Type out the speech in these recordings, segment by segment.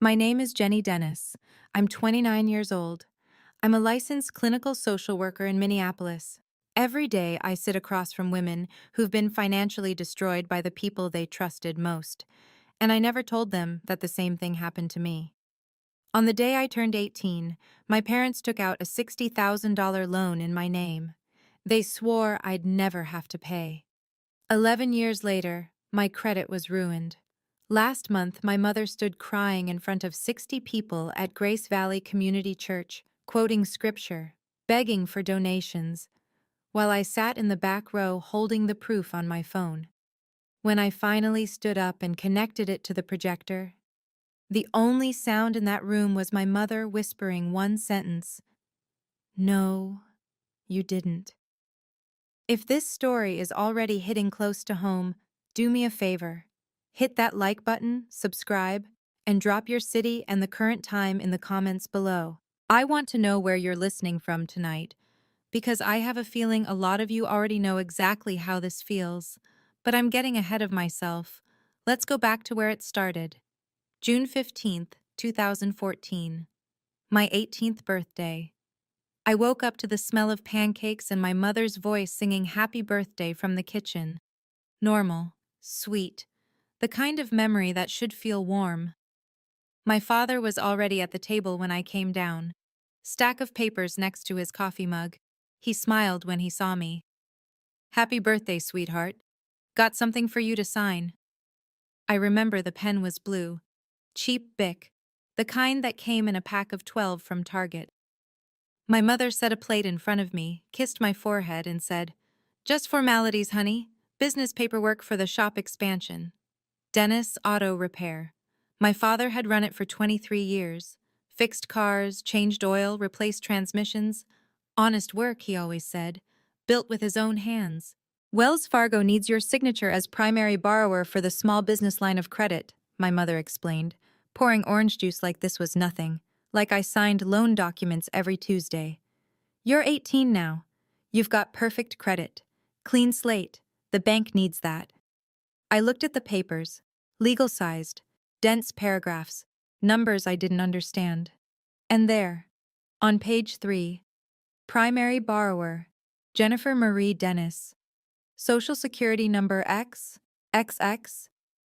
My name is Jenny Dennis. I'm 29 years old. I'm a licensed clinical social worker in Minneapolis. Every day, I sit across from women who've been financially destroyed by the people they trusted most, and I never told them that the same thing happened to me. On the day I turned 18, my parents took out a $60,000 loan in my name. They swore I'd never have to pay. 11 years later, my credit was ruined. Last month, my mother stood crying in front of 60 people at Grace Valley Community Church, quoting scripture, begging for donations, while I sat in the back row holding the proof on my phone. When I finally stood up and connected it to the projector, the only sound in that room was my mother whispering one sentence: "No, you didn't." If this story is already hitting close to home, do me a favor. Hit that like button, subscribe, and drop your city and the current time in the comments below. I want to know where you're listening from tonight, because I have a feeling a lot of you already know exactly how this feels, but I'm getting ahead of myself. Let's go back to where it started. June 15th, 2014. My 18th birthday. I woke up to the smell of pancakes and my mother's voice singing happy birthday from the kitchen. Normal, sweet, the kind of memory that should feel warm. My father was already at the table when I came down, stack of papers next to his coffee mug. He smiled when he saw me. "Happy birthday, sweetheart. Got something for you to sign." I remember the pen was blue, cheap Bic, the kind that came in a pack of 12 from Target. My mother set a plate in front of me, kissed my forehead, and said, "Just formalities, honey. Business paperwork for the shop expansion." Dennis Auto Repair. My father had run it for 23 years. Fixed cars, changed oil, replaced transmissions. Honest work, he always said. Built with his own hands. "Wells Fargo needs your signature as primary borrower for the small business line of credit," my mother explained, pouring orange juice like this was nothing, like I signed loan documents every Tuesday. "You're 18 now. You've got perfect credit. Clean slate. The bank needs that." I looked at the papers, legal-sized, dense paragraphs, numbers I didn't understand. And there, on page 3, primary borrower, Jennifer Marie Dennis. Social Security number X, XX,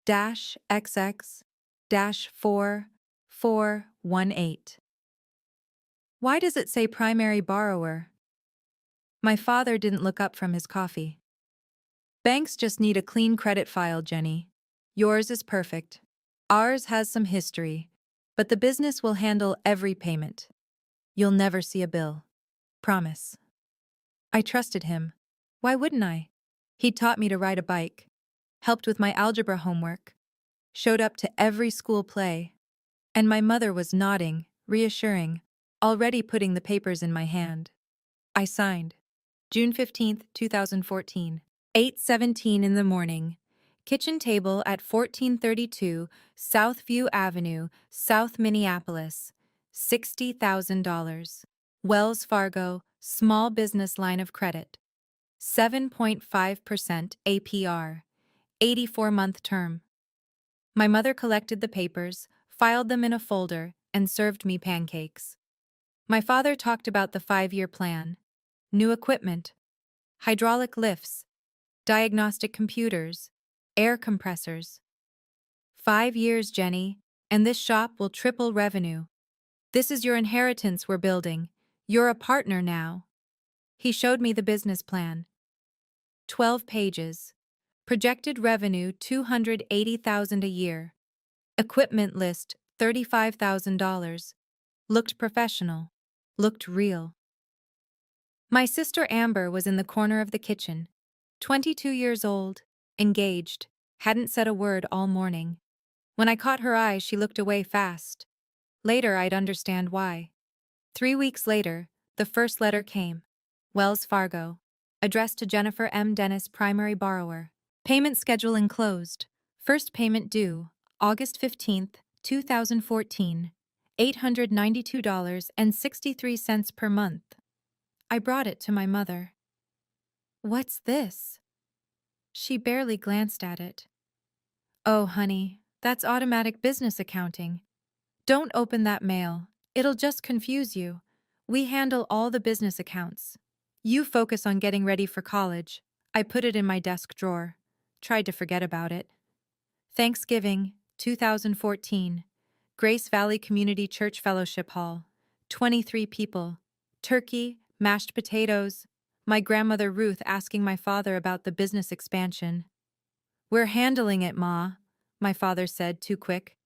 dash XX, dash 4418. Why does it say primary borrower? My father didn't look up from his coffee. "Banks just need a clean credit file, Jenny. Yours is perfect. Ours has some history, but the business will handle every payment. You'll never see a bill. Promise." I trusted him. Why wouldn't I? He'd taught me to ride a bike, helped with my algebra homework, showed up to every school play, and my mother was nodding, reassuring, already putting the papers in my hand. I signed. June 15th, 2014. 8:17 in the morning. Kitchen table at 1432 Southview Avenue, South Minneapolis. $60,000. Wells Fargo, small business line of credit. 7.5% APR. 84-month term. My mother collected the papers, filed them in a folder, and served me pancakes. My father talked about the 5-year plan. New equipment. Hydraulic lifts. Diagnostic computers. Air compressors. 5 years, Jenny, and this shop will triple revenue. This is your inheritance we're building. You're a partner now. He showed me the business plan. 12 pages. Projected revenue $280,000 a year. Equipment list $35,000. Looked professional. Looked real. My sister Amber was in the corner of the kitchen. 22 years old, engaged, hadn't said a word all morning. When I caught her eye, she looked away fast. Later, I'd understand why. 3 weeks later, the first letter came. Wells Fargo. Addressed to Jennifer M. Dennis, primary borrower. Payment schedule enclosed. First payment due, August 15th, 2014. $892.63 per month. I brought it to my mother. "What's this?" She barely glanced at it. "Oh, honey, that's automatic business accounting. Don't open that mail. It'll just confuse you. We handle all the business accounts. You focus on getting ready for college. I put it in my desk drawer. Tried to forget about it. Thanksgiving, 2014. Grace Valley Community Church Fellowship Hall. 23 people. Turkey, mashed potatoes. My grandmother Ruth asking my father about the business expansion. "We're handling it, Ma," my father said, too quick.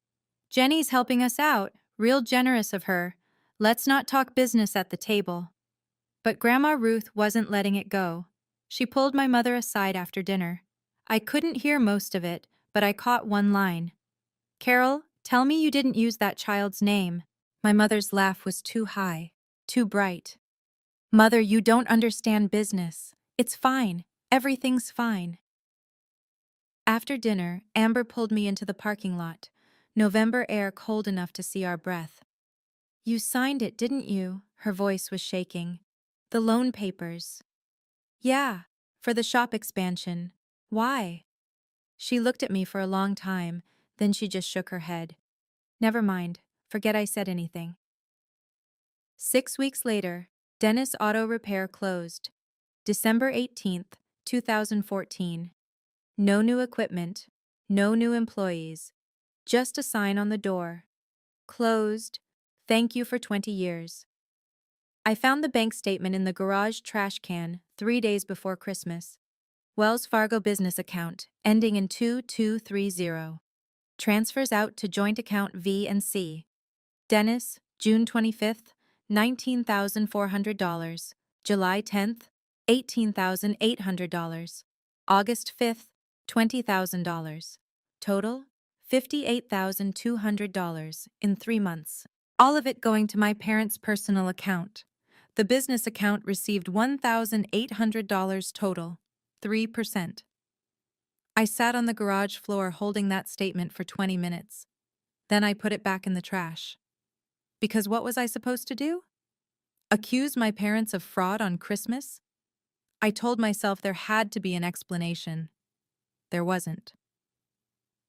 "Jenny's helping us out. Real generous of her. Let's not talk business at the table." But Grandma Ruth wasn't letting it go. She pulled my mother aside after dinner. I couldn't hear most of it, but I caught one line. "Carol, tell me you didn't use that child's name." My mother's laugh was too high, too bright. "Mother, you don't understand business. It's fine. Everything's fine." After dinner, Amber pulled me into the parking lot. November air cold enough to see our breath. "You signed it, didn't you?" Her voice was shaking. "The loan papers." "Yeah, for the shop expansion. Why?" She looked at me for a long time, then she just shook her head. "Never mind. Forget I said anything." 6 weeks later, Dennis Auto Repair closed. December 18th, 2014. No new equipment, no new employees, just a sign on the door. Closed. Thank you for 20 years. I found the bank statement in the garage trash can 3 days before Christmas. Wells Fargo business account, ending in 2230. Transfers out to joint account V and C. Dennis, June 25th, $19,400. July 10th, $18,800. August 5th, $20,000. Total, $58,200 in 3 months. All of it going to my parents' personal account. The business account received $1,800 total, 3%. I sat on the garage floor holding that statement for 20 minutes. Then I put it back in the trash. Because what was I supposed to do? Accuse my parents of fraud on Christmas? I told myself there had to be an explanation. There wasn't.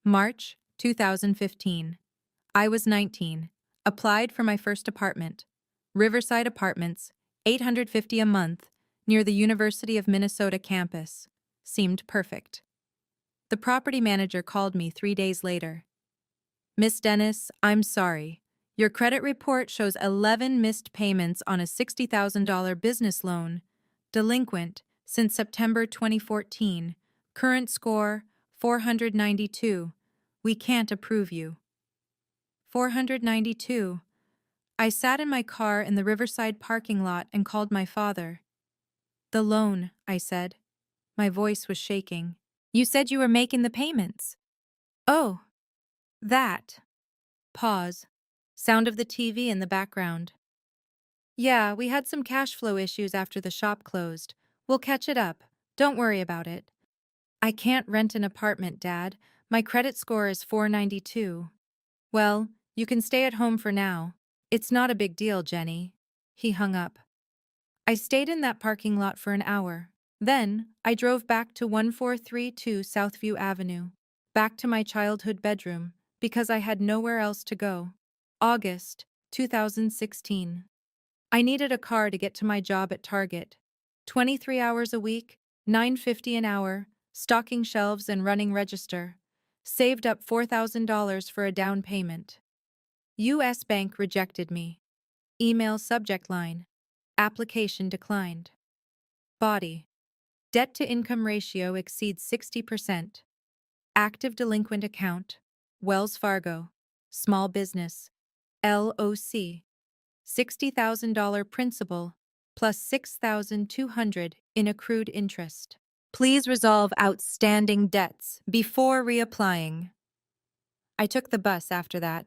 March 2015. I was 19. Applied for my first apartment. Riverside Apartments, $850 a month, near the University of Minnesota campus. Seemed perfect. The property manager called me 3 days later. "Miss Dennis, I'm sorry. Your credit report shows 11 missed payments on a $60,000 business loan. Delinquent since September 2014. Current score, 492. We can't approve you." 492. I sat in my car in the Riverside parking lot and called my father. "The loan," I said. My voice was shaking. "You said you were making the payments." "Oh, that." Pause. Sound of the TV in the background. "Yeah, we had some cash flow issues after the shop closed. We'll catch it up. Don't worry about it." "I can't rent an apartment, Dad. My credit score is 492. "Well, you can stay at home for now. It's not a big deal, Jenny." He hung up. I stayed in that parking lot for an hour. Then, I drove back to 1432 Southview Avenue, back to my childhood bedroom, because I had nowhere else to go. August 2016. I needed a car to get to my job at Target. 23 hours a week, $9.50 an hour, stocking shelves and running register. Saved up $4,000 for a down payment. U.S. Bank rejected me. Email subject line. Application declined. Body. Debt-to-income ratio exceeds 60%. Active delinquent account. Wells Fargo. Small business. LOC. $60,000 principal, plus $6,200 in accrued interest. Please resolve outstanding debts before reapplying. I took the bus after that.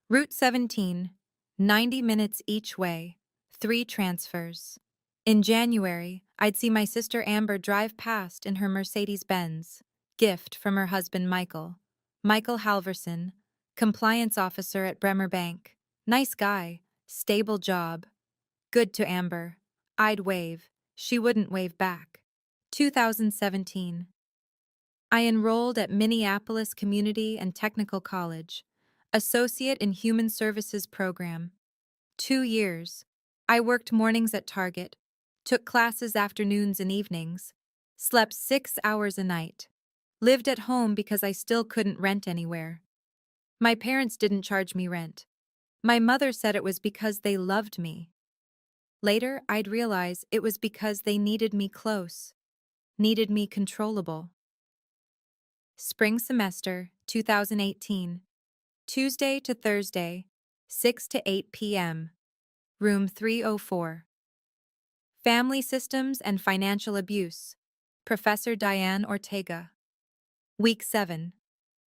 Route 17, 90 minutes each way, 3 transfers. In January, I'd see my sister Amber drive past in her Mercedes-Benz, gift from her husband Michael. Michael Halverson, compliance officer at Bremer Bank. Nice guy, stable job. Good to Amber. I'd wave. She wouldn't wave back. 2017. I enrolled at Minneapolis Community and Technical College. Associate in Human Services Program. 2 years. I worked mornings at Target, took classes afternoons and evenings, slept 6 hours a night, lived at home because I still couldn't rent anywhere. My parents didn't charge me rent. My mother said it was because they loved me. Later, I'd realize it was because they needed me close, needed me controllable. Spring semester, 2018. Tuesday to Thursday, 6 to 8 p.m. Room 304. Family Systems and Financial Abuse. Professor Diane Ortega. Week 7.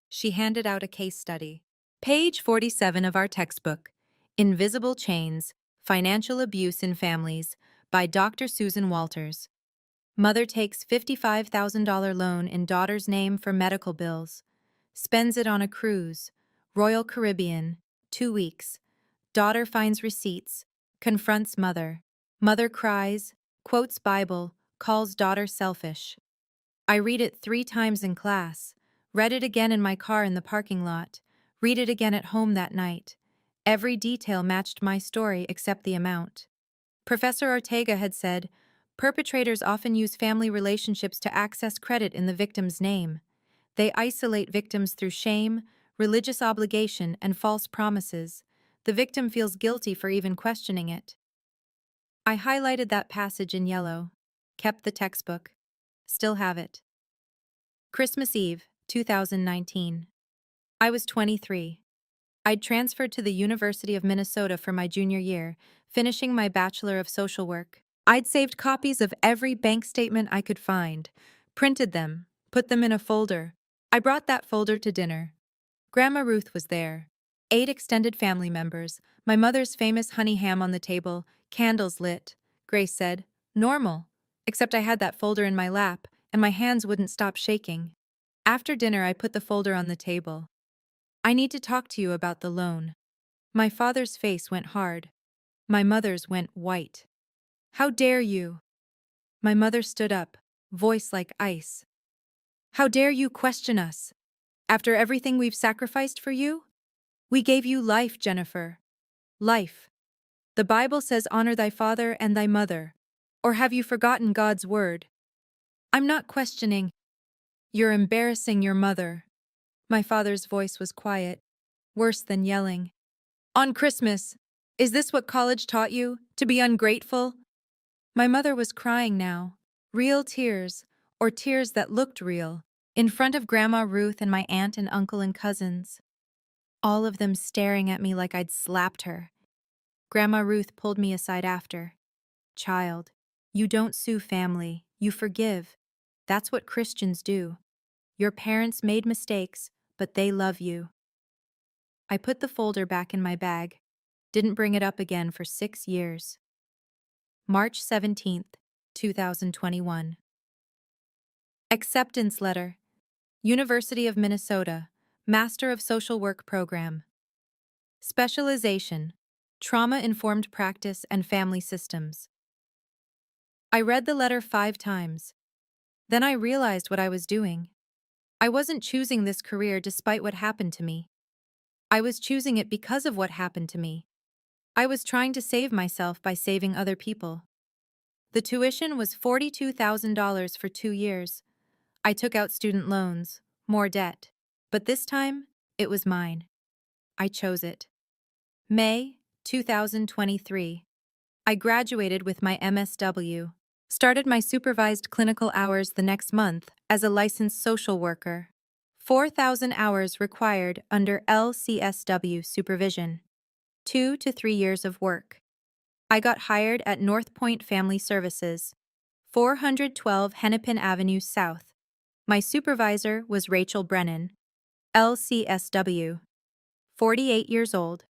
She handed out a case study. Page 47 of our textbook, Invisible Chains, Financial Abuse in Families, by Dr. Susan Walters. Mother takes $55,000 loan in daughter's name for medical bills. Spends it on a cruise. Royal Caribbean, 2 weeks. Daughter finds receipts. Confronts mother. Mother cries, quotes Bible, calls daughter selfish. I read it 3 times in class. Read it again in my car in the parking lot. Read it again at home that night. Every detail matched my story except the amount. Professor Ortega had said, perpetrators often use family relationships to access credit in the victim's name. They isolate victims through shame, religious obligation, and false promises. The victim feels guilty for even questioning it. I highlighted that passage in yellow, kept the textbook, still have it. Christmas Eve, 2019. I was 23. I'd transferred to the University of Minnesota for my junior year, finishing my Bachelor of Social Work. I'd saved copies of every bank statement I could find, printed them, put them in a folder. I brought that folder to dinner. Grandma Ruth was there. 8 extended family members, my mother's famous honey ham on the table, candles lit. Grace said, "Normal." Except I had that folder in my lap, and my hands wouldn't stop shaking. After dinner, I put the folder on the table. "I need to talk to you about the loan." My father's face went hard. My mother's went white. "How dare you?" My mother stood up, voice like ice. "How dare you question us? After everything we've sacrificed for you? We gave you life, Jennifer. Life. The Bible says honor thy father and thy mother. Or have you forgotten God's word?" "I'm not questioning." "You're embarrassing your mother." My father's voice was quiet, worse than yelling. "On Christmas. Is this what college taught you? To be ungrateful?" My mother was crying now. Real tears, or tears that looked real, in front of Grandma Ruth and my aunt and uncle and cousins. All of them staring at me like I'd slapped her. Grandma Ruth pulled me aside after. "Child, you don't sue family, you forgive. That's what Christians do. Your parents made mistakes, but they love you." I put the folder back in my bag. Didn't bring it up again for 6 years. March 17th, 2021. Acceptance Letter. University of Minnesota, Master of Social Work Program. Specialization, Trauma-Informed Practice and Family Systems. I read the letter 5 times. Then I realized what I was doing. I wasn't choosing this career despite what happened to me. I was choosing it because of what happened to me. I was trying to save myself by saving other people. The tuition was $42,000 for 2 years. I took out student loans, more debt. But this time, it was mine. I chose it. May 2023. I graduated with my MSW. Started my supervised clinical hours the next month as a licensed social worker. 4,000 hours required under LCSW supervision. 2 to 3 years of work. I got hired at North Point Family Services, 412 Hennepin Avenue South. My supervisor was Rachel Brennan, LCSW, 48 years old,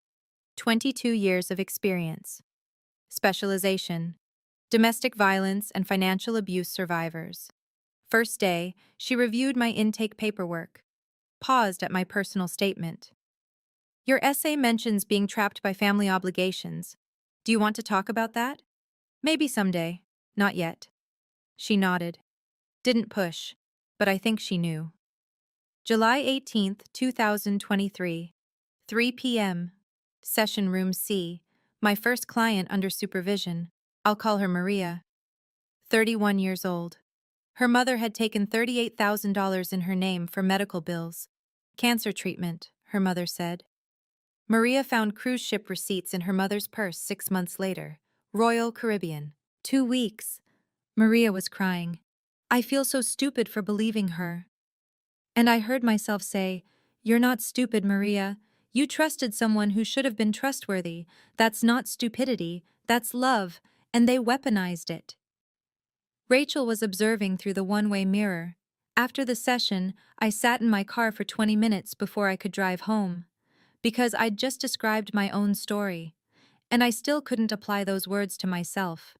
22 years of experience. Specialization, domestic violence and financial abuse survivors. First day, she reviewed my intake paperwork, paused at my personal statement. "Your essay mentions being trapped by family obligations. Do you want to talk about that?" "Maybe someday. Not yet." She nodded. Didn't push, but I think she knew. July 18th, 2023. 3 p.m. Session room C. My first client under supervision. I'll call her Maria. 31 years old. Her mother had taken $38,000 in her name for medical bills. Cancer treatment, her mother said. Maria found cruise ship receipts in her mother's purse 6 months later. Royal Caribbean. 2 weeks. Maria was crying. I feel so stupid for believing her. And I heard myself say, "You're not stupid, Maria. You trusted someone who should have been trustworthy. That's not stupidity, that's love, and they weaponized it." Rachel was observing through the one-way mirror. After the session, I sat in my car for 20 minutes before I could drive home. Because I'd just described my own story. And I still couldn't apply those words to myself.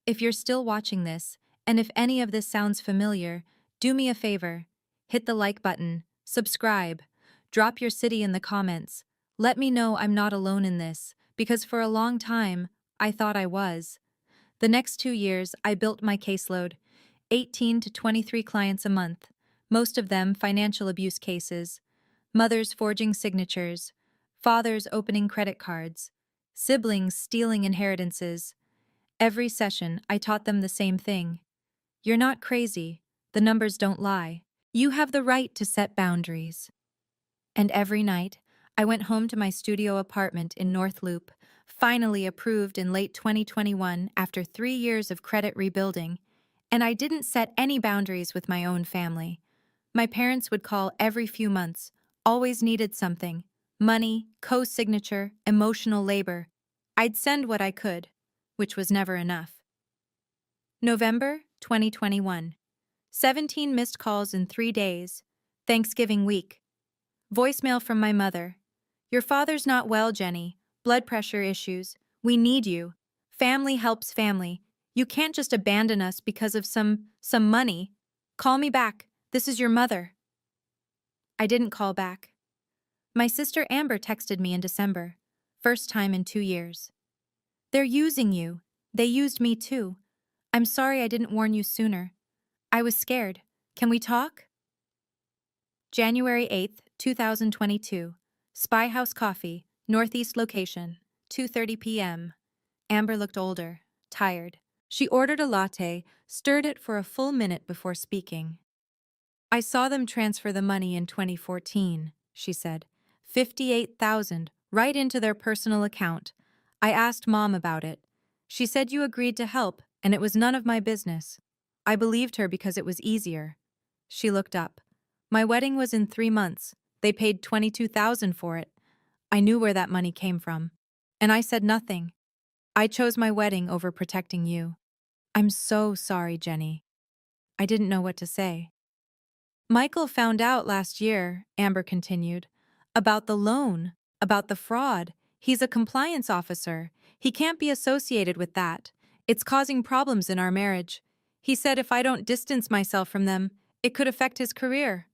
If you're still watching this, and if any of this sounds familiar, do me a favor. Hit the like button, subscribe, drop your city in the comments. Let me know I'm not alone in this, because for a long time, I thought I was. The next 2 years, I built my caseload, 18 to 23 clients a month, most of them financial abuse cases, mothers forging signatures, fathers opening credit cards, siblings stealing inheritances. Every session, I taught them the same thing. You're not crazy. The numbers don't lie. You have the right to set boundaries. And every night, I went home to my studio apartment in North Loop, finally approved in late 2021 after 3 years of credit rebuilding, and I didn't set any boundaries with my own family. My parents would call every few months, always needed something: money, co-signature, emotional labor. I'd send what I could, which was never enough. November 2021. 17 missed calls in 3 days. Thanksgiving week. Voicemail from my mother. Your father's not well, Jenny. Blood pressure issues. We need you. Family helps family. You can't just abandon us because of some money. Call me back. This is your mother. I didn't call back. My sister Amber texted me in December. First time in 2 years. They're using you. They used me too. I'm sorry I didn't warn you sooner. I was scared. Can we talk? January 8th, 2022. Spy House Coffee, Northeast location, 2:30 p.m. Amber looked older, tired. She ordered a latte, stirred it for a full minute before speaking. I saw them transfer the money in 2014, she said. 58,000, right into their personal account. I asked Mom about it. She said you agreed to help, and it was none of my business. I believed her because it was easier. She looked up. My wedding was in 3 months. They paid 22,000 for it. I knew where that money came from. And I said nothing. I chose my wedding over protecting you. I'm so sorry, Jenny. I didn't know what to say. Michael found out last year, Amber continued, about the loan, about the fraud. He's a compliance officer. He can't be associated with that. It's causing problems in our marriage. He said if I don't distance myself from them, it could affect his career.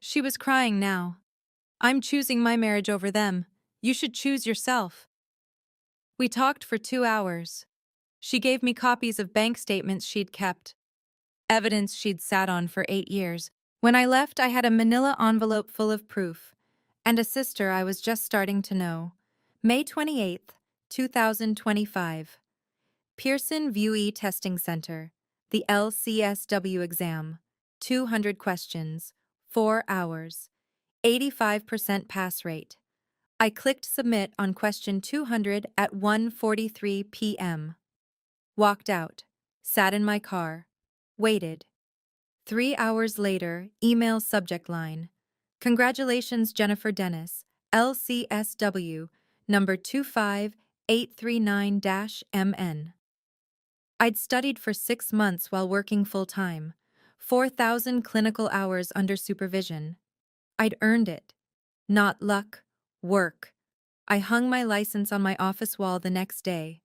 She was crying now. I'm choosing my marriage over them. You should choose yourself. We talked for 2 hours. She gave me copies of bank statements she'd kept, evidence she'd sat on for 8 years. When I left, I had a manila envelope full of proof, and a sister I was just starting to know. May 28th, 2025. Pearson VUE Testing Center, the LCSW exam, 200 questions, 4 hours, 85% pass rate. I clicked submit on question 200 at 1:43 p.m. Walked out, sat in my car, waited. 3 hours later, email subject line. Congratulations, Jennifer Dennis, LCSW, number 25839-MN. I'd studied for 6 months while working full-time, 4,000 clinical hours under supervision. I'd earned it. Not luck, work. I hung my license on my office wall the next day,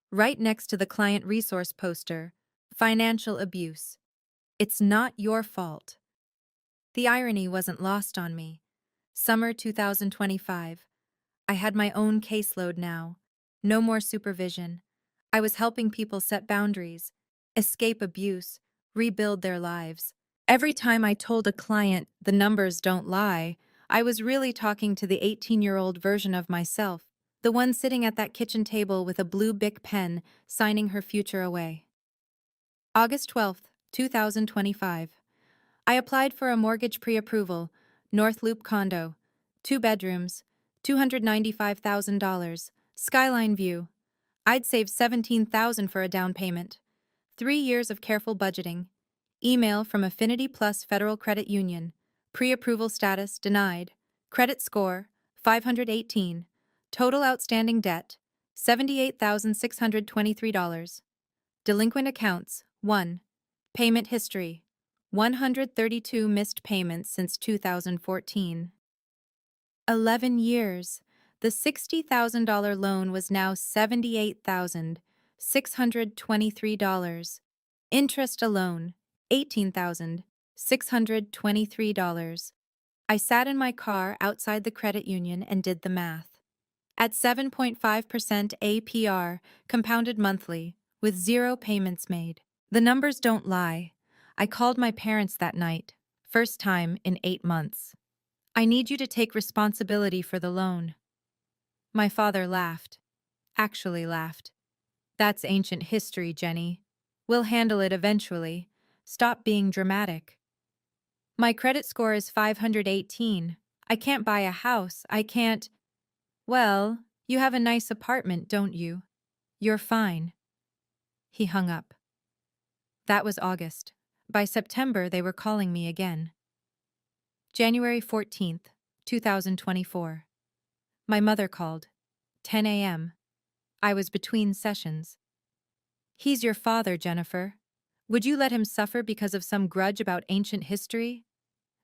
right next to the client resource poster, financial abuse. It's not your fault. The irony wasn't lost on me. Summer 2025. I had my own caseload now. No more supervision. I was helping people set boundaries, escape abuse, rebuild their lives. Every time I told a client the numbers don't lie, I was really talking to the 18-year-old version of myself, the one sitting at that kitchen table with a blue Bic pen, signing her future away. August 12th, 2025. I applied for a mortgage pre-approval, North Loop condo, 2 bedrooms, $295,000, skyline view. I'd save $17,000 for a down payment. 3 years of careful budgeting. Email from Affinity Plus Federal Credit Union. Pre-approval status denied. Credit score 518. Total outstanding debt $78,623. Delinquent accounts 1. Payment history 132 missed payments since 2014. 11 years. The $60,000 loan was now $78,623. Interest alone, $18,623. I sat in my car outside the credit union and did the math. At 7.5% APR, compounded monthly, with 0 payments made. The numbers don't lie. I called my parents that night, first time in 8 months. I need you to take responsibility for the loan. My father laughed. Actually laughed. That's ancient history, Jenny. We'll handle it eventually. Stop being dramatic. My credit score is 518. I can't buy a house. I can't. Well, you have a nice apartment, don't you? You're fine. He hung up. That was August. By September, they were calling me again. January 14th, 2024. My mother called. 10 a.m. I was between sessions. He's your father, Jennifer. Would you let him suffer because of some grudge about ancient history?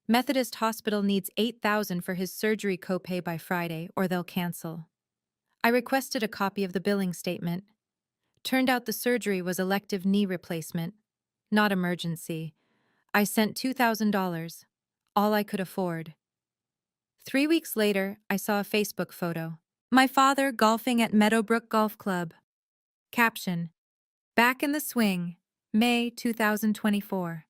Methodist Hospital needs $8,000 for his surgery copay by Friday, or they'll cancel. I requested a copy of the billing statement. Turned out the surgery was elective knee replacement, not emergency. I sent $2,000, all I could afford. 3 weeks later, I saw a Facebook photo. My father golfing at Meadowbrook Golf Club. Caption: Back in the swing, May 2024.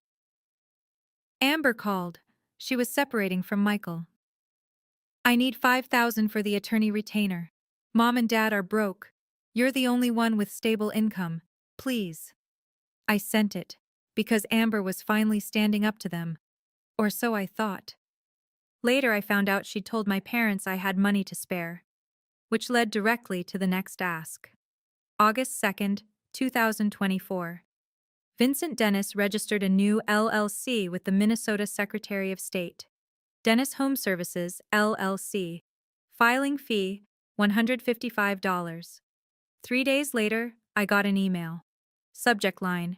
Amber called. She was separating from Michael. I need $5,000 for the attorney retainer. Mom and Dad are broke. You're the only one with stable income. Please. I sent it, because Amber was finally standing up to them. Or so I thought. Later I found out she'd told my parents I had money to spare, which led directly to the next ask. August 2nd, 2024. Vincent Dennis registered a new LLC with the Minnesota Secretary of State. Dennis Home Services, LLC. Filing fee, $155. 3 days later, I got an email. Subject line: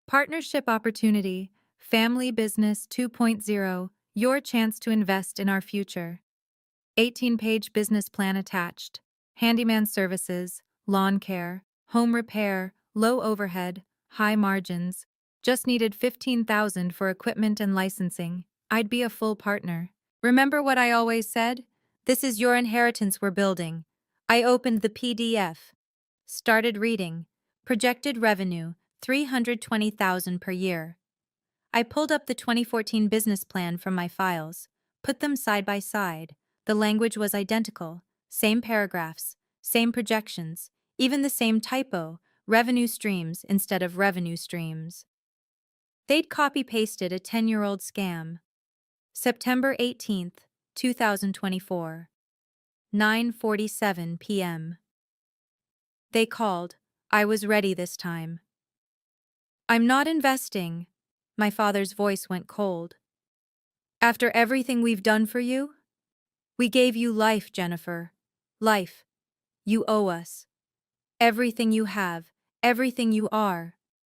Partnership Opportunity, Family Business 2.0, your chance to invest in our future. 18-page business plan attached. Handyman services, lawn care, home repair, low overhead, high margins. Just needed $15,000 for equipment and licensing. I'd be a full partner. Remember what I always said? This is your inheritance we're building. I opened the PDF. Started reading. Projected revenue, $320,000 per year. I pulled up the 2014 business plan from my files, put them side by side. The language was identical, same paragraphs, same projections, even the same typo, revenue streams instead of revenue streams. They'd copy-pasted a 10-year-old scam. September 18th, 2024. 9:47 p.m. They called. I was ready this time. I'm not investing. My father's voice went cold. After everything we've done for you? We gave you life, Jennifer. Life. You owe us. Everything you have, everything you are.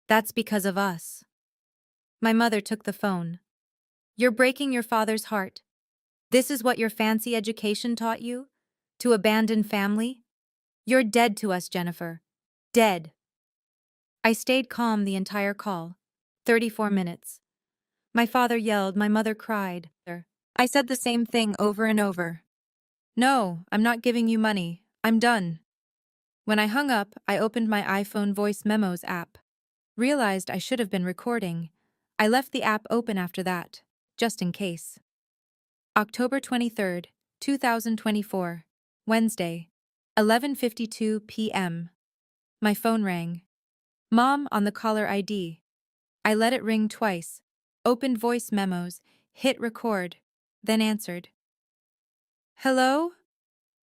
That's because of us. My mother took the phone. You're breaking your father's heart. This is what your fancy education taught you? To abandon family? You're dead to us, Jennifer. Dead. I stayed calm the entire call. 34 minutes. My father yelled, my mother cried. I said the same thing over and over. No, I'm not giving you money. I'm done. When I hung up, I opened my iPhone voice memos app. Realized I should have been recording. I left the app open after that, just in case. October 23rd, 2024, Wednesday, 11:52 p.m. My phone rang. Mom on the caller ID. I let it ring twice, opened voice memos, hit record, then answered. Hello?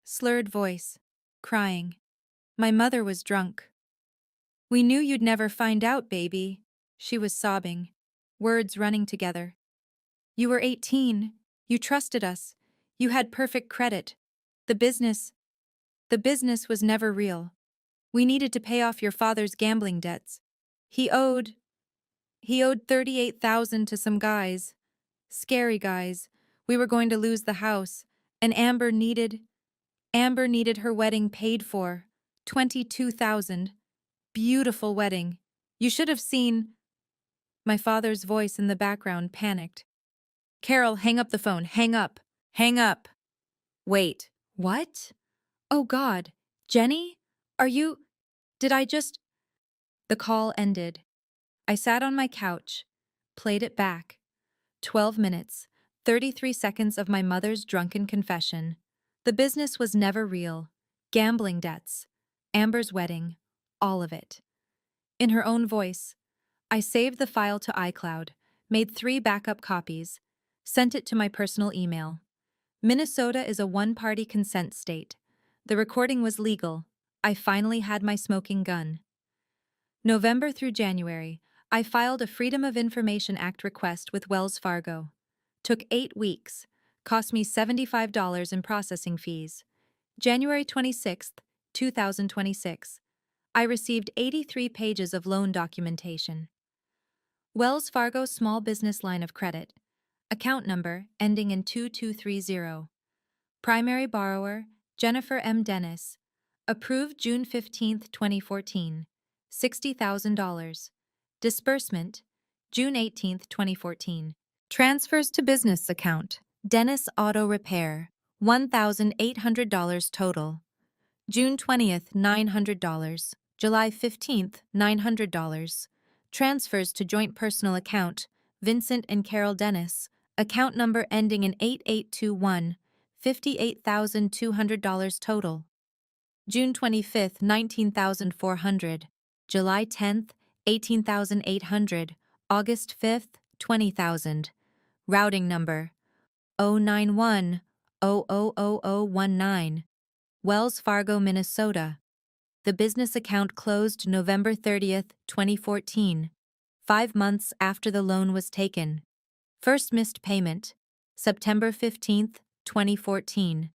Slurred voice. Crying. My mother was drunk. We knew you'd never find out, baby. She was sobbing, words running together. You were 18. You trusted us. You had perfect credit. The business was never real. We needed to pay off your father's gambling debts. He owed 38,000 to some guys. Scary guys. We were going to lose the house, and Amber needed her wedding paid for. 22,000. Beautiful wedding. You should have seen. My father's voice in the background panicked. Carol, hang up the phone. Hang up. Hang up. Wait. What? Oh God. Jenny? Are you? Did I just? The call ended. I sat on my couch, played it back. 12 minutes, 33 seconds of my mother's drunken confession. The business was never real. Gambling debts. Amber's wedding. All of it. In her own voice, I saved the file to iCloud, made 3 backup copies, sent it to my personal email. Minnesota is a one-party consent state. The recording was legal. I finally had my smoking gun. November through January, I filed a Freedom of Information Act request with Wells Fargo. Took 8 weeks. Cost me $75 in processing fees. January 26, 2026. I received 83 pages of loan documentation. Wells Fargo Small Business Line of Credit. Account number ending in 2230. Primary borrower, Jennifer M. Dennis. Approved June 15, 2014. $60,000. Disbursement, June 18, 2014. Transfers to business account, Dennis Auto Repair, $1,800 total. June 20th, $900. July 15th, $900. Transfers to joint personal account, Vincent and Carol Dennis, account number ending in 8821, $58,200 total. June 25th, $19,400. July 10th, $18,800. August 5th, $20,000. Routing number 091-000019. Wells Fargo, Minnesota. The business account closed November 30th, 2014, 5 months after the loan was taken. First missed payment, September 15th, 2014.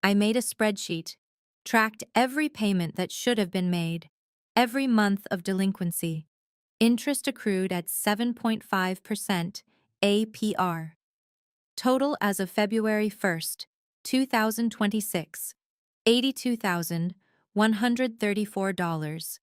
I made a spreadsheet, tracked every payment that should have been made, every month of delinquency. Interest accrued at 7.5% APR. Total as of February 1st, 2026, $82,134.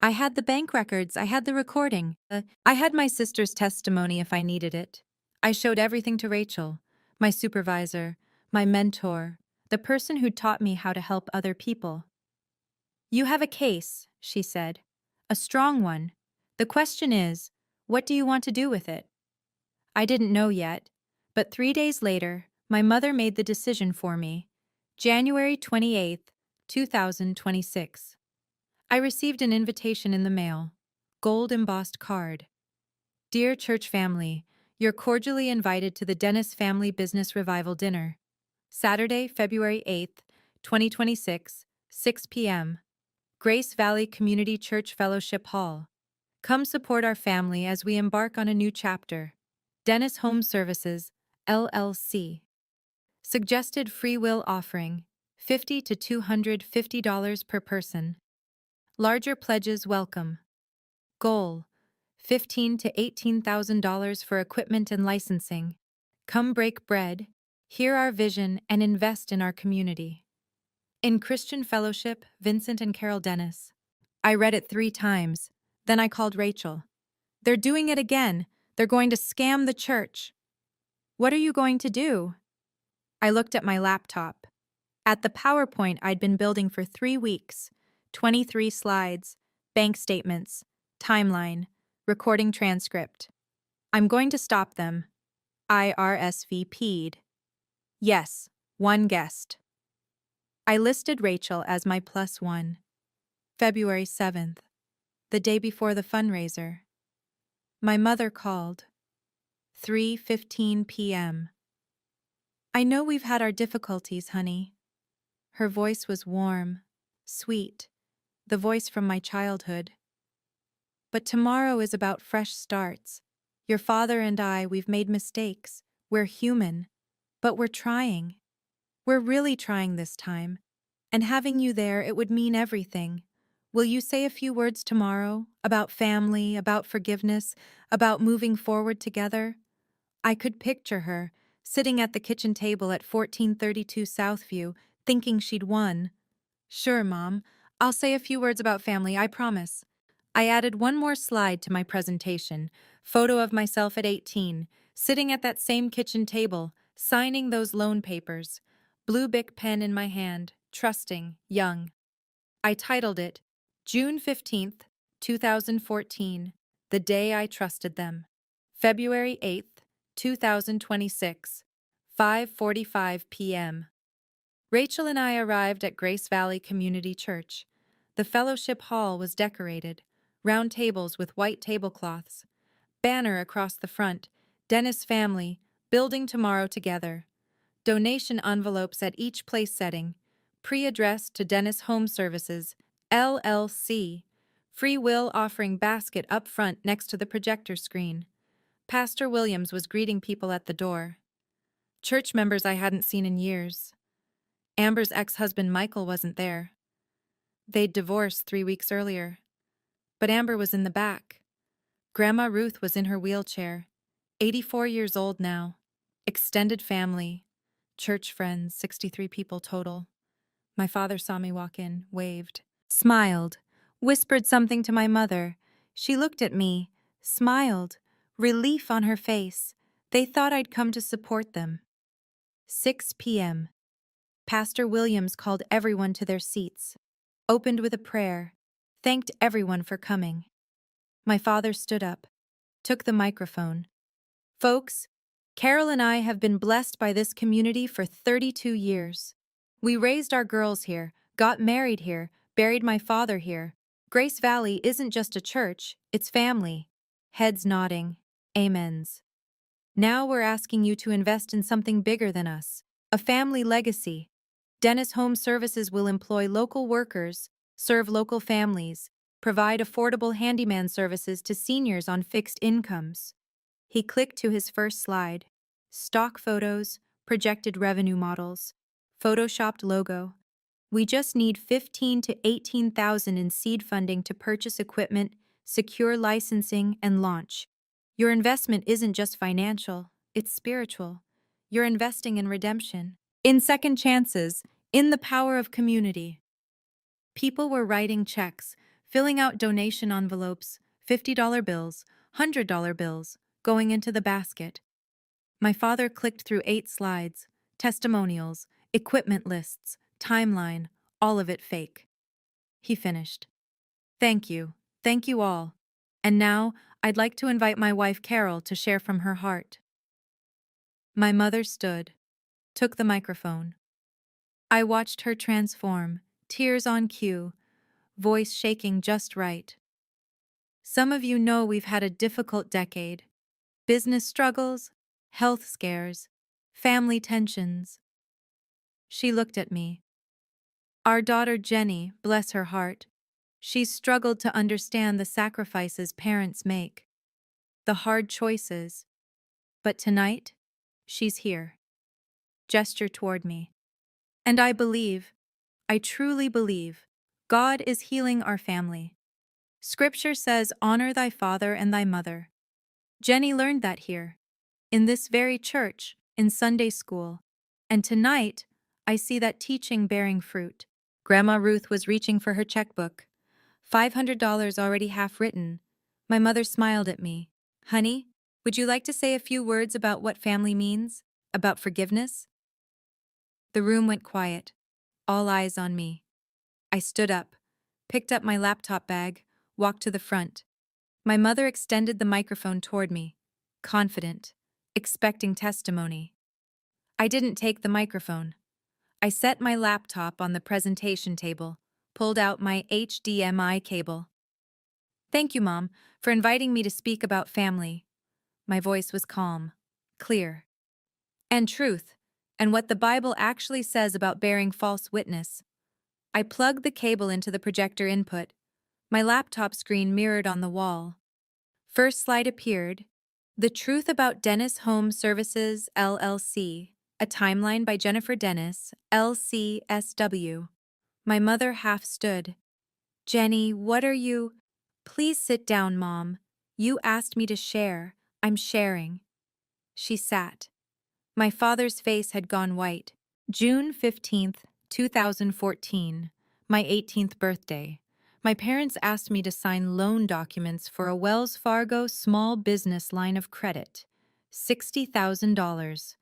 I had the bank records, I had the recording. I had my sister's testimony if I needed it. I showed everything to Rachel, my supervisor, my mentor, the person who taught me how to help other people. You have a case, she said. A strong one. The question is, what do you want to do with it? I didn't know yet, but 3 days later, my mother made the decision for me. January 28th, 2026. I received an invitation in the mail. Gold embossed card. Dear church family, you're cordially invited to the Dennis Family Business Revival Dinner. Saturday, February 8th, 2026, 6 p.m. Grace Valley Community Church Fellowship Hall. Come support our family as we embark on a new chapter. Dennis Home Services, LLC. Suggested free will offering, $50 to $250 per person. Larger pledges welcome. Goal, $15,000 to $18,000 for equipment and licensing. Come break bread, hear our vision, and invest in our community. In Christian Fellowship, Vincent and Carol Dennis. I read it 3 times. Then I called Rachel. They're doing it again. They're going to scam the church. What are you going to do? I looked at my laptop. At the PowerPoint I'd been building for 3 weeks. 23 slides, bank statements, timeline, recording transcript. I'm going to stop them. I RSVP'd. Yes, one guest. I listed Rachel as my plus one. February 7th, the day before the fundraiser. My mother called. 3:15 p.m. I know we've had our difficulties, honey. Her voice was warm, sweet, the voice from my childhood. But tomorrow is about fresh starts. Your father and I, we've made mistakes. We're human. But we're trying. We're really trying this time. And having you there, it would mean everything. Will you say a few words tomorrow about family, about forgiveness, about moving forward together? I could picture her, sitting at the kitchen table at 1432 Southview, thinking she'd won. Sure, Mom. I'll say a few words about family, I promise. I added one more slide to my presentation, photo of myself at 18, sitting at that same kitchen table, signing those loan papers, blue Bic pen in my hand, trusting, young. I titled it, June 15th, 2014, The Day I Trusted Them. February 8th, 2026, 5:45 p.m. Rachel and I arrived at Grace Valley Community Church. The fellowship hall was decorated, round tables with white tablecloths, banner across the front, Dennis family, building tomorrow together. Donation envelopes at each place setting, pre-addressed to Dennis Home Services, LLC. Free will offering basket up front next to the projector screen. Pastor Williams was greeting people at the door. Church members I hadn't seen in years. Amber's ex-husband Michael wasn't there. They'd divorced 3 weeks earlier. But Amber was in the back. Grandma Ruth was in her wheelchair, 84 years old now. Extended family. Church friends, 63 people total. My father saw me walk in, waved, smiled, whispered something to my mother. She looked at me, smiled, relief on her face. They thought I'd come to support them. 6 p.m. Pastor Williams called everyone to their seats, opened with a prayer, thanked everyone for coming. My father stood up, took the microphone. Folks, Carol and I have been blessed by this community for 32 years. We raised our girls here, got married here, buried my father here. Grace Valley isn't just a church, it's family. Heads nodding, amens. Now we're asking you to invest in something bigger than us, a family legacy. Dennis Home Services will employ local workers, serve local families, provide affordable handyman services to seniors on fixed incomes. He clicked to his first slide. Stock photos, projected revenue models, photoshopped logo. We just need 15 to 18,000 in seed funding to purchase equipment, secure licensing, and launch. Your investment isn't just financial, it's spiritual. You're investing in redemption, in second chances, in the power of community. People were writing checks, filling out donation envelopes, $50 bills, $100 bills, going into the basket. My father clicked through 8 slides, testimonials, equipment lists, timeline, all of it fake. He finished. Thank you all. And now, I'd like to invite my wife Carol to share from her heart. My mother stood, took the microphone. I watched her transform, tears on cue, voice shaking just right. Some of you know we've had a difficult decade. Business struggles, health scares, family tensions. She looked at me. Our daughter Jenny, bless her heart, she's struggled to understand the sacrifices parents make, the hard choices. But tonight, she's here. Gesture toward me. And I truly believe, God is healing our family. Scripture says, honor thy father and thy mother. Jenny learned that here, in this very church, in Sunday school. And tonight, I see that teaching bearing fruit. Grandma Ruth was reaching for her checkbook. $500 already half written. My mother smiled at me. Honey, would you like to say a few words about what family means? About forgiveness? The room went quiet. All eyes on me. I stood up, picked up my laptop bag, walked to the front. My mother extended the microphone toward me, confident, expecting testimony. I didn't take the microphone. I set my laptop on the presentation table, pulled out my HDMI cable. Thank you, Mom, for inviting me to speak about family. My voice was calm, clear, and truth, and what the Bible actually says about bearing false witness. I plugged the cable into the projector input. My laptop screen mirrored on the wall. First slide appeared: The Truth About Dennis Home Services, LLC, a timeline by Jennifer Dennis, LCSW. My mother half stood. Jenny, what are you? Please sit down, Mom. You asked me to share. I'm sharing. She sat. My father's face had gone white. June 15th, 2014, my 18th birthday. My parents asked me to sign loan documents for a Wells Fargo small business line of credit. $60,000.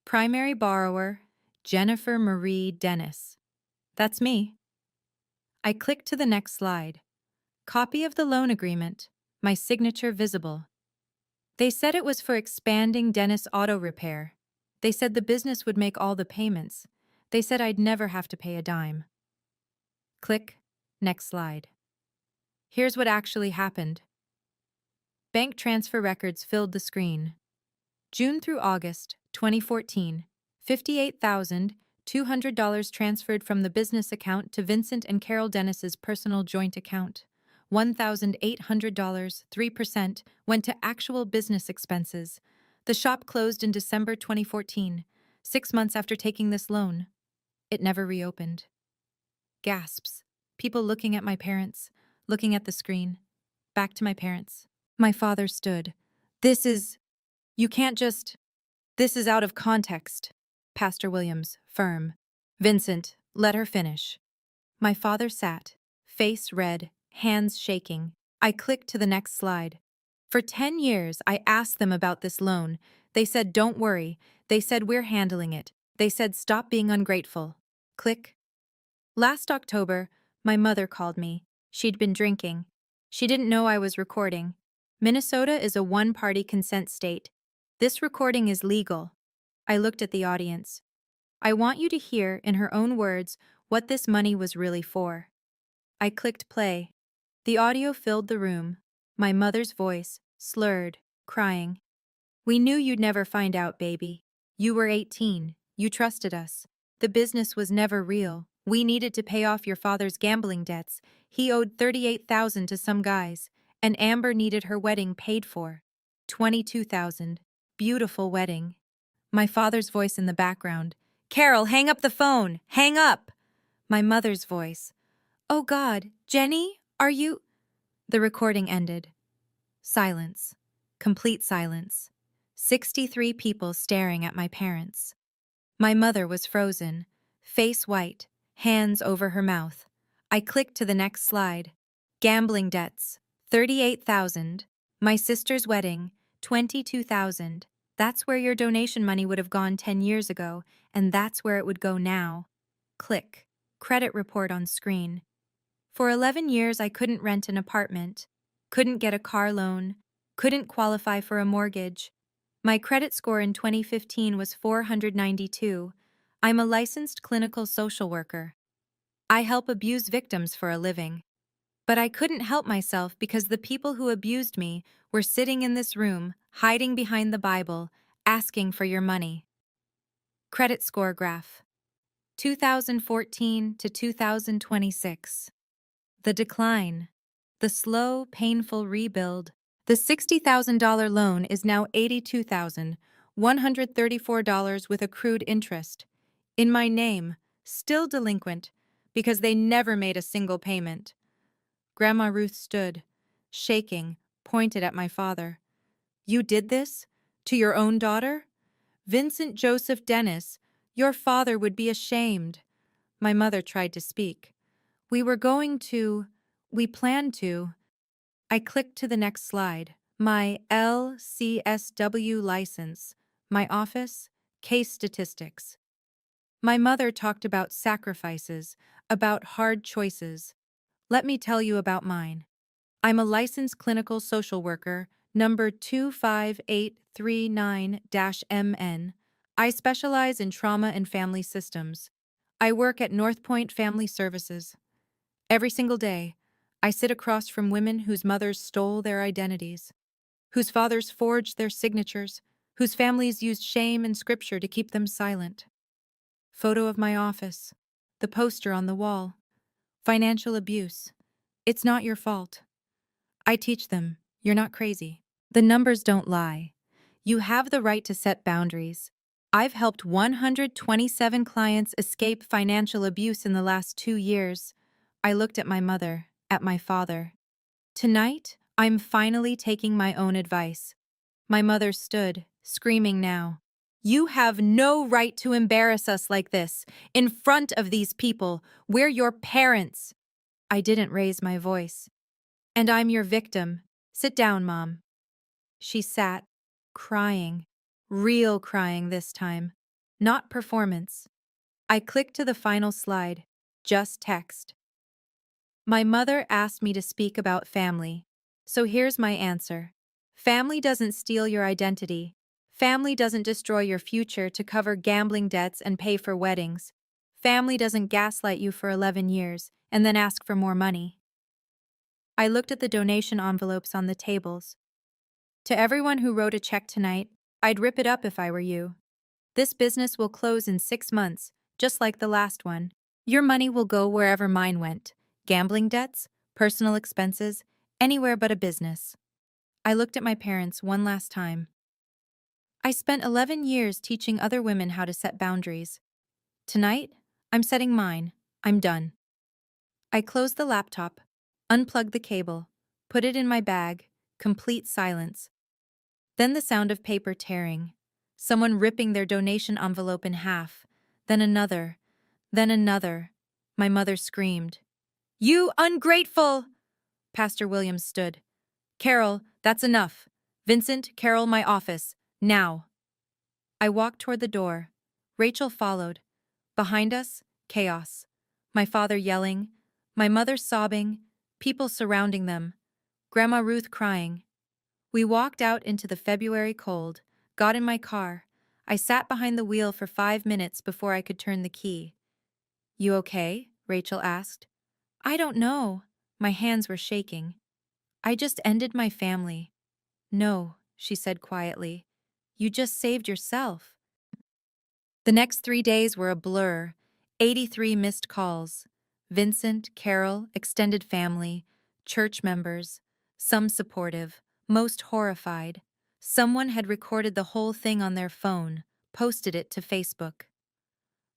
Primary borrower, Jennifer Marie Dennis. That's me. I clicked to the next slide. Copy of the loan agreement, my signature visible. They said it was for expanding Dennis Auto Repair. They said the business would make all the payments. They said I'd never have to pay a dime. Click. Next slide. Here's what actually happened. Bank transfer records filled the screen. June through August 2014, $58,200 transferred from the business account to Vincent and Carol Dennis's personal joint account. $1,800, 3%, went to actual business expenses. The shop closed in December 2014, 6 months after taking this loan. It never reopened. Gasps. People looking at my parents, looking at the screen. Back to my parents. My father stood. You can't just. This is out of context. Pastor Williams, firm. Vincent, let her finish. My father sat, face red, hands shaking. I clicked to the next slide. For 10 years, I asked them about this loan. They said, don't worry. They said, we're handling it. They said, stop being ungrateful. Click. Last October, my mother called me. She'd been drinking. She didn't know I was recording. Minnesota is a one-party consent state. This recording is legal. I looked at the audience. I want you to hear, in her own words, what this money was really for. I clicked play. The audio filled the room. My mother's voice, slurred, crying. We knew you'd never find out, baby. You were 18. You trusted us. The business was never real. We needed to pay off your father's gambling debts. He owed $38,000 to some guys, and Amber needed her wedding paid for. $22,000. Beautiful wedding. My father's voice in the background. Carol, hang up the phone! Hang up! My mother's voice. Oh God, Jenny, are you? The recording ended. Silence. Complete silence. 63 people staring at my parents. My mother was frozen, face white, hands over her mouth. I clicked to the next slide. Gambling debts, $38,000. My sister's wedding, $22,000. That's where your donation money would have gone 10 years ago, and that's where it would go now. Click. Credit report on screen. For 11 years, I couldn't rent an apartment, couldn't get a car loan, couldn't qualify for a mortgage. My credit score in 2015 was 492. I'm a licensed clinical social worker. I help abuse victims for a living. But I couldn't help myself because the people who abused me were sitting in this room, hiding behind the Bible, asking for your money. Credit score graph. 2014 to 2026. The decline. The slow, painful rebuild. The $60,000 loan is now $82,134 with accrued interest. In my name, still delinquent, because they never made a single payment. Grandma Ruth stood, shaking, pointed at my father. You did this? To your own daughter? Vincent Joseph Dennis, your father would be ashamed. My mother tried to speak. We planned to. I clicked to the next slide. My LCSW license, my office, case statistics. My mother talked about sacrifices, about hard choices. Let me tell you about mine. I'm a licensed clinical social worker, number 25839-MN. I specialize in trauma and family systems. I work at North Point Family Services. Every single day, I sit across from women whose mothers stole their identities, whose fathers forged their signatures, whose families used shame and scripture to keep them silent. Photo of my office. The poster on the wall. Financial abuse. It's not your fault. I teach them, you're not crazy. The numbers don't lie. You have the right to set boundaries. I've helped 127 clients escape financial abuse in the last 2 years. I looked at my mother, at my father. Tonight, I'm finally taking my own advice. My mother stood, screaming now. You have no right to embarrass us like this, in front of these people. We're your parents. I didn't raise my voice. And I'm your victim. Sit down, Mom. She sat, crying. Real crying this time. Not performance. I clicked to the final slide. Just text. My mother asked me to speak about family. So here's my answer. Family doesn't steal your identity. Family doesn't destroy your future to cover gambling debts and pay for weddings. Family doesn't gaslight you for 11 years and then ask for more money. I looked at the donation envelopes on the tables. To everyone who wrote a check tonight, I'd rip it up if I were you. This business will close in 6 months, just like the last one. Your money will go wherever mine went. Gambling debts, personal expenses, anywhere but a business. I looked at my parents one last time. I spent 11 years teaching other women how to set boundaries. Tonight, I'm setting mine. I'm done. I closed the laptop, unplugged the cable, put it in my bag, complete silence. Then the sound of paper tearing, someone ripping their donation envelope in half, then another, then another. My mother screamed. You ungrateful! Pastor Williams stood. Carol, that's enough. Vincent, Carol, my office. Now. I walked toward the door. Rachel followed. Behind us, chaos. My father yelling, my mother sobbing, people surrounding them, Grandma Ruth crying. We walked out into the February cold, got in my car. I sat behind the wheel for 5 minutes before I could turn the key. You okay? Rachel asked. I don't know. My hands were shaking. I just ended my family. No, she said quietly. You just saved yourself. The next 3 days were a blur. 83 missed calls. Vincent, Carol, extended family, church members, some supportive, most horrified. Someone had recorded the whole thing on their phone, posted it to Facebook.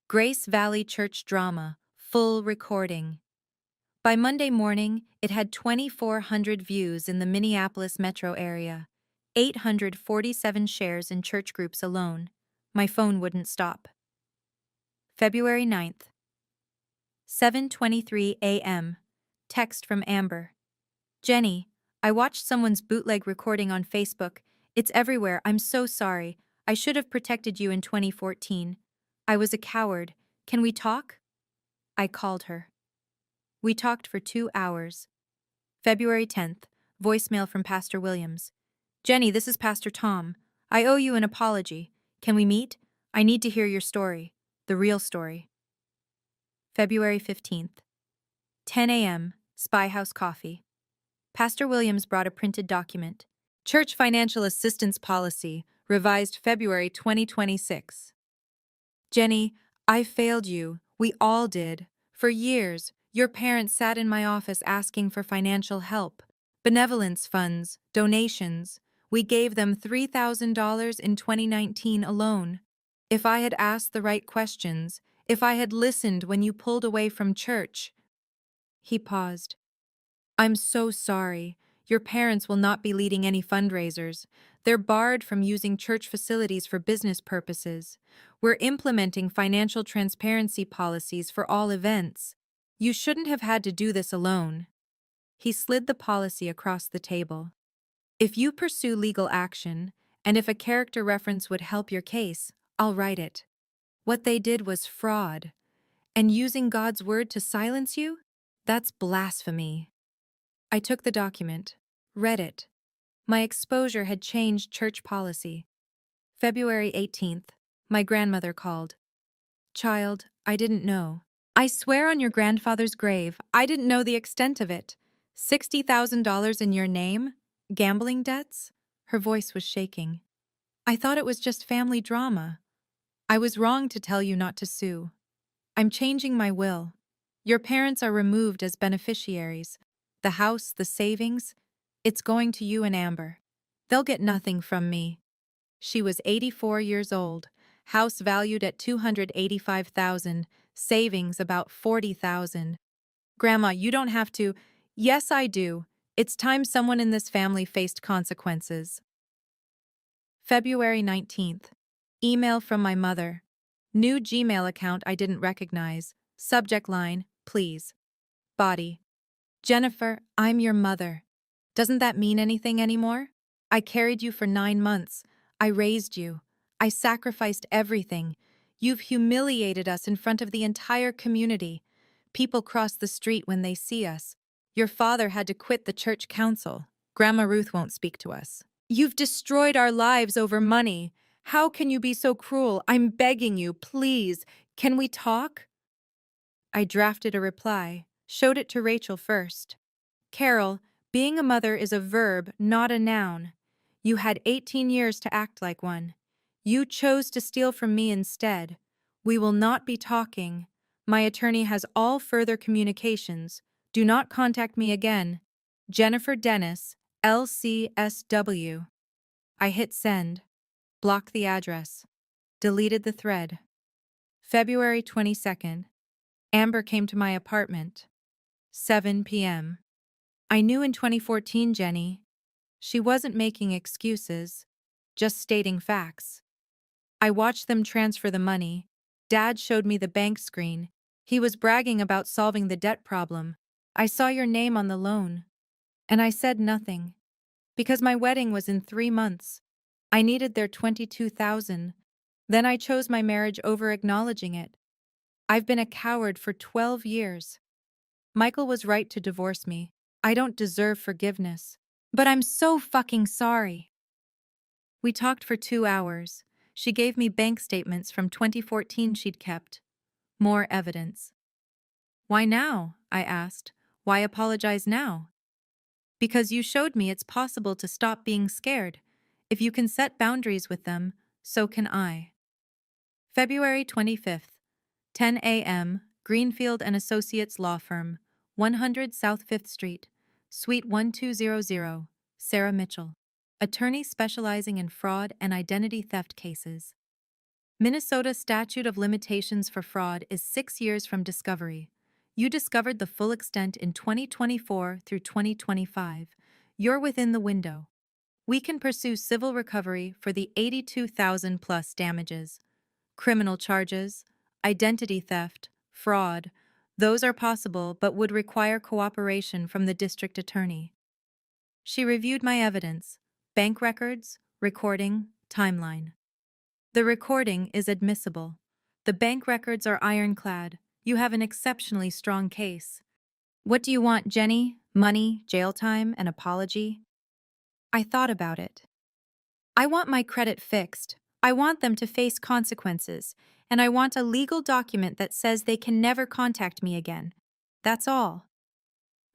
Grace Valley Church drama, full recording. By Monday morning, it had 2,400 views in the Minneapolis metro area, 847 shares in church groups alone. My phone wouldn't stop. February 9th. 7:23 a.m. Text from Amber. Jenny, I watched someone's bootleg recording on Facebook. It's everywhere. I'm so sorry. I should have protected you in 2014. I was a coward. Can we talk? I called her. We talked for 2 hours. February 10th. Voicemail from Pastor Williams. Jenny, this is Pastor Tom. I owe you an apology. Can we meet? I need to hear your story. The real story. February 15th. 10 a.m. Spy House Coffee. Pastor Williams brought a printed document. Church Financial Assistance Policy, revised February 2026. Jenny, I failed you. We all did. For years, your parents sat in my office asking for financial help, benevolence funds, donations. We gave them $3,000 in 2019 alone. If I had asked the right questions, if I had listened when you pulled away from church. He paused. I'm so sorry. Your parents will not be leading any fundraisers. They're barred from using church facilities for business purposes. We're implementing financial transparency policies for all events. You shouldn't have had to do this alone. He slid the policy across the table. If you pursue legal action, and if a character reference would help your case, I'll write it. What they did was fraud. And using God's word to silence you? That's blasphemy. I took the document, read it. My exposure had changed church policy. February 18th. My grandmother called. Child, I didn't know. I swear on your grandfather's grave, I didn't know the extent of it. $60,000 in your name? Gambling debts? Her voice was shaking. I thought it was just family drama. I was wrong to tell you not to sue. I'm changing my will. Your parents are removed as beneficiaries. The house, the savings, it's going to you and Amber. They'll get nothing from me. She was 84 years old, house valued at $285,000, savings about $40,000. Grandma, you don't have to. Yes, I do. It's time someone in this family faced consequences. February 19th. Email from my mother. New Gmail account I didn't recognize. Subject line, please. Body. Jennifer, I'm your mother. Doesn't that mean anything anymore? I carried you for 9 months. I raised you. I sacrificed everything. You've humiliated us in front of the entire community. People cross the street when they see us. Your father had to quit the church council. Grandma Ruth won't speak to us. You've destroyed our lives over money. How can you be so cruel? I'm begging you, please. Can we talk? I drafted a reply, showed it to Rachel first. Carol, being a mother is a verb, not a noun. You had 18 years to act like one. You chose to steal from me instead. We will not be talking. My attorney has all further communications. Do not contact me again. Jennifer Dennis, LCSW. I hit send. Block the address. Deleted the thread. February 22nd. Amber came to my apartment. 7 p.m. I knew in 2014, Jenny. She wasn't making excuses, just stating facts. I watched them transfer the money. Dad showed me the bank screen. He was bragging about solving the debt problem. I saw your name on the loan. And I said nothing. Because my wedding was in 3 months. I needed their $22,000. Then I chose my marriage over acknowledging it. I've been a coward for 12 years. Michael was right to divorce me. I don't deserve forgiveness. But I'm so fucking sorry. We talked for 2 hours. She gave me bank statements from 2014 she'd kept. More evidence. Why now? I asked. Why apologize now? Because you showed me it's possible to stop being scared. If you can set boundaries with them, so can I. February 25th, 10 a.m., Greenfield and Associates Law Firm, 100 South 5th Street, Suite 1200, Sarah Mitchell. Attorney specializing in fraud and identity theft cases. Minnesota statute of limitations for fraud is 6 years from discovery. You discovered the full extent in 2024 through 2025. You're within the window. We can pursue civil recovery for the 82,000 plus damages. Criminal charges, identity theft, fraud, those are possible but would require cooperation from the district attorney. She reviewed my evidence, bank records, recording, timeline. The recording is admissible. The bank records are ironclad. You have an exceptionally strong case. What do you want, Jenny? Money, jail time, an apology? I thought about it. I want my credit fixed. I want them to face consequences, and I want a legal document that says they can never contact me again. That's all.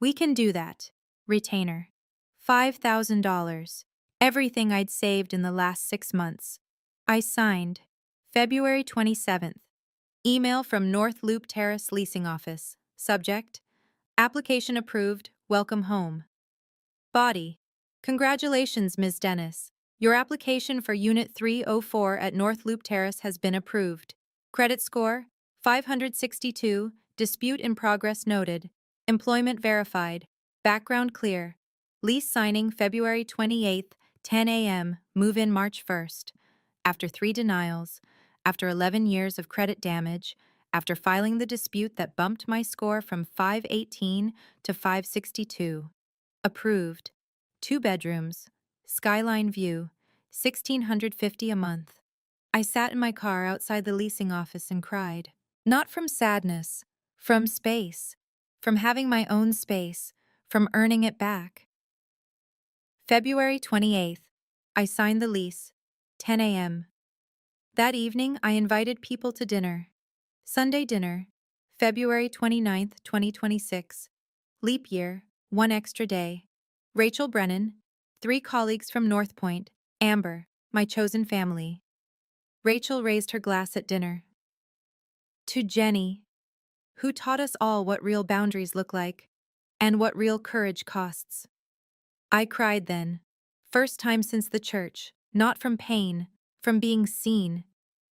We can do that. Retainer. $5,000. Everything I'd saved in the last 6 months. I signed. February 27th. Email from North Loop Terrace Leasing Office. Subject: application approved. Welcome home. Body: congratulations, Ms. Dennis. Your application for Unit 304 at North Loop Terrace has been approved. Credit score: 562. Dispute in progress noted. Employment verified. Background clear. Lease signing February 28th, 10 a.m. Move-in March 1st. After 3 denials, after 11 years of credit damage, after filing the dispute that bumped my score from 518 to 562. Approved. 2 bedrooms. Skyline view. $1,650 a month. I sat in my car outside the leasing office and cried. Not from sadness. From space. From having my own space. From earning it back. February 28th. I signed the lease. 10 a.m. That evening, I invited people to dinner. Sunday dinner, February 29th, 2026. Leap year, one extra day. Rachel Brennan, 3 colleagues from North Point. Amber, my chosen family. Rachel raised her glass at dinner. To Jenny, who taught us all what real boundaries look like and what real courage costs. I cried then. First time since the church, not from pain, from being seen.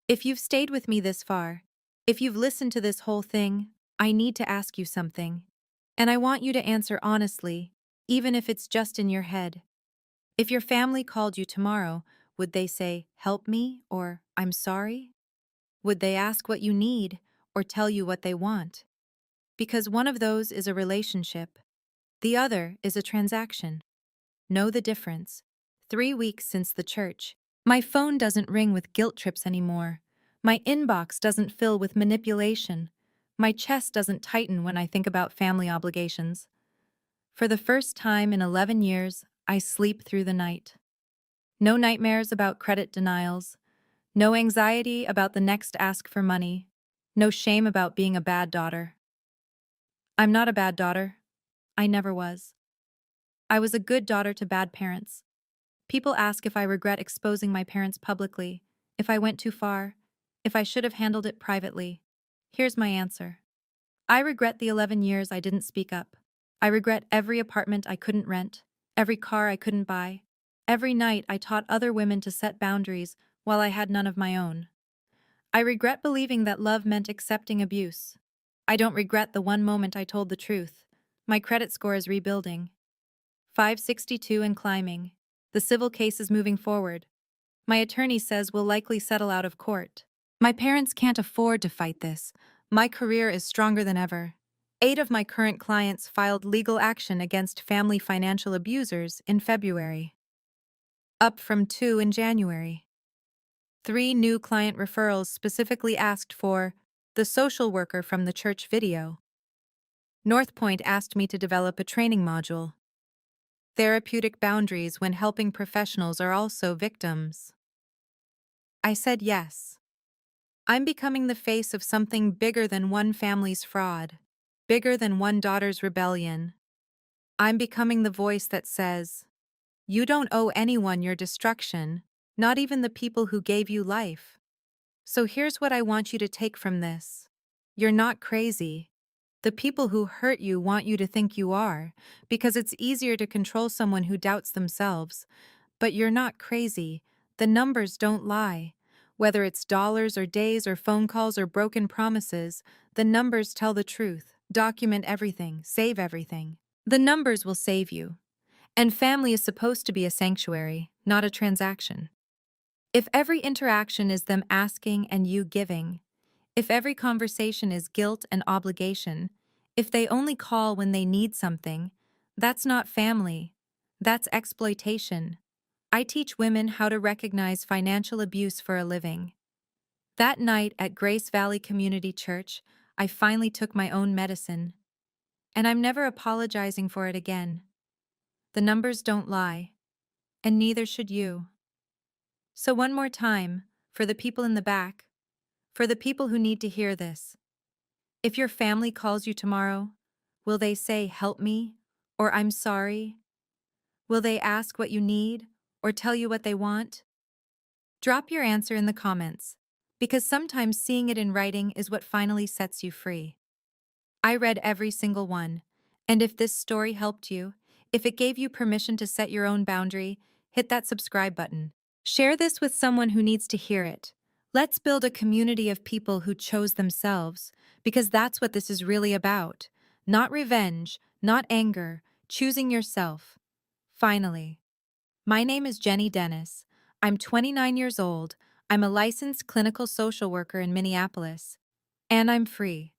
If you've stayed with me this far, if you've listened to this whole thing, I need to ask you something. And I want you to answer honestly, even if it's just in your head. If your family called you tomorrow, would they say, "Help me," or "I'm sorry"? Would they ask what you need, or tell you what they want? Because one of those is a relationship, the other is a transaction. Know the difference. 3 weeks since the church. My phone doesn't ring with guilt trips anymore. My inbox doesn't fill with manipulation. My chest doesn't tighten when I think about family obligations. For the first time in 11 years, I sleep through the night. No nightmares about credit denials. No anxiety about the next ask for money. No shame about being a bad daughter. I'm not a bad daughter. I never was. I was a good daughter to bad parents. People ask if I regret exposing my parents publicly, if I went too far, if I should have handled it privately. Here's my answer. I regret the 11 years I didn't speak up. I regret every apartment I couldn't rent, every car I couldn't buy, every night I taught other women to set boundaries while I had none of my own. I regret believing that love meant accepting abuse. I don't regret the one moment I told the truth. My credit score is rebuilding. 562 and climbing. The civil case is moving forward. My attorney says we'll likely settle out of court. My parents can't afford to fight this. My career is stronger than ever. 8 of my current clients filed legal action against family financial abusers in February, up from 2 in January. 3 new client referrals specifically asked for the social worker from the church video. North Point asked me to develop a training module. Therapeutic boundaries when helping professionals are also victims. I said yes. I'm becoming the face of something bigger than one family's fraud, bigger than one daughter's rebellion. I'm becoming the voice that says, "You don't owe anyone your destruction, not even the people who gave you life." So here's what I want you to take from this. You're not crazy. The people who hurt you want you to think you are, because it's easier to control someone who doubts themselves. But you're not crazy. The numbers don't lie. Whether it's dollars or days or phone calls or broken promises, the numbers tell the truth. Document everything, save everything. The numbers will save you. And family is supposed to be a sanctuary, not a transaction. If every interaction is them asking and you giving, if every conversation is guilt and obligation, if they only call when they need something, that's not family. That's exploitation. I teach women how to recognize financial abuse for a living. That night at Grace Valley Community Church, I finally took my own medicine. And I'm never apologizing for it again. The numbers don't lie. And neither should you. So one more time, for the people in the back, for the people who need to hear this. If your family calls you tomorrow, will they say, "Help me," or "I'm sorry"? Will they ask what you need, or tell you what they want? Drop your answer in the comments, because sometimes seeing it in writing is what finally sets you free. I read every single one, and if this story helped you, if it gave you permission to set your own boundary, hit that subscribe button. Share this with someone who needs to hear it. Let's build a community of people who chose themselves, because that's what this is really about. Not revenge, not anger, choosing yourself. Finally, my name is Jenny Dennis. I'm 29 years old. I'm a licensed clinical social worker in Minneapolis. And I'm free.